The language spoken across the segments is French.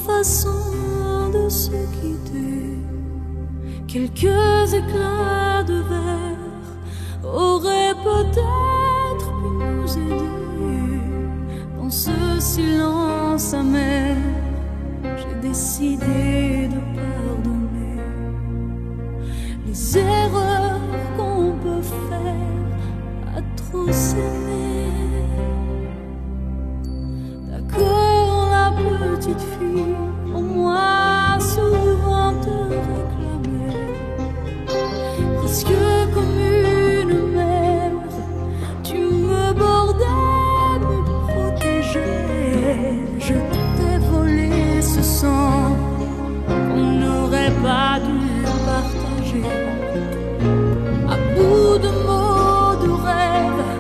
façon de se quitter. Quelques éclats de verre auraient peut-être pu nous aider. Dans ce silence amer, j'ai décidé de pardonner les erreurs qu'on peut faire à trop s'aimer. D'accord, la petite fille, au moins souvent te réclamait, presque comme une mère, tu me bordais, me protégeais. Je t'ai volé ce sang qu'on n'aurait pas dû partager. À bout de mots, de rêves,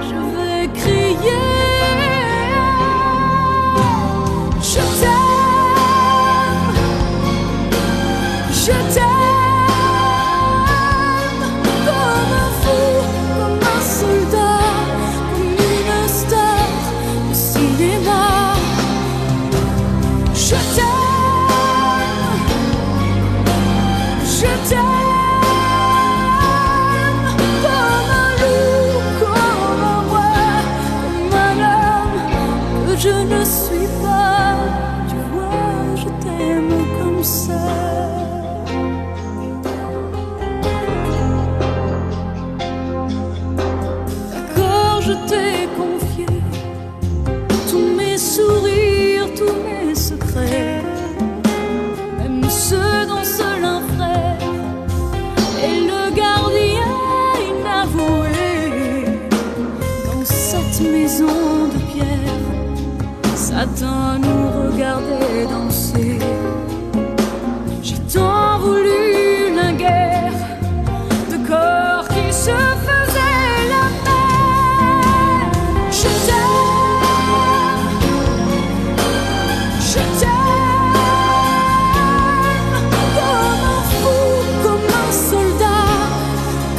je vais crier. Je t'aime, je t'aime, comme un fou, comme un soldat, comme une star de cinéma. Je t'aime, je t'aime, comme un loup, comme un roi, comme un homme que je ne suis pas. Tu vois, je t'aime comme ça. D'accord, je t'ai confié tous mes sourires, tous mes secrets, même ceux dont seul un frère est le gardien inavoué. Dans cette maison de pierre, Satan nous regardait danser. J'ai tant voulu la guerre de corps qui se faisaient la paix. Je t'aime, je t'aime, comme un fou, comme un soldat,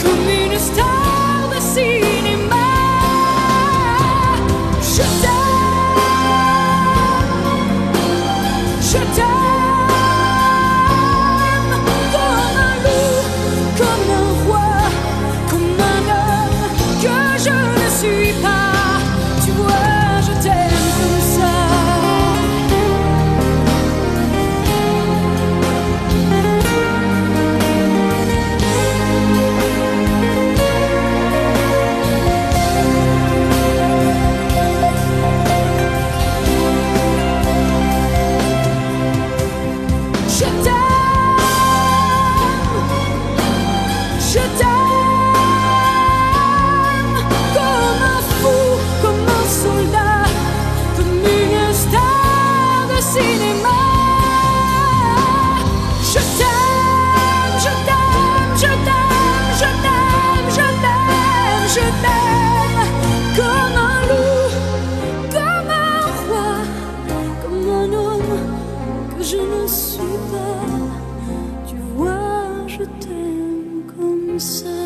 comme une star de cinéma. Je t'aime, je t'aime, comme un loup, comme un roi, comme un homme que je ne suis pas. Tu vois, je t'aime comme ça. Je t'aime, je t'aime, comme un fou, comme un soldat, comme une star de cinéma. Je t'aime, je t'aime, je t'aime, je t'aime, je t'aime, je t'aime, comme un loup, comme un roi, comme un homme que je ne suis pas. Tu vois, je t'aime comme ça.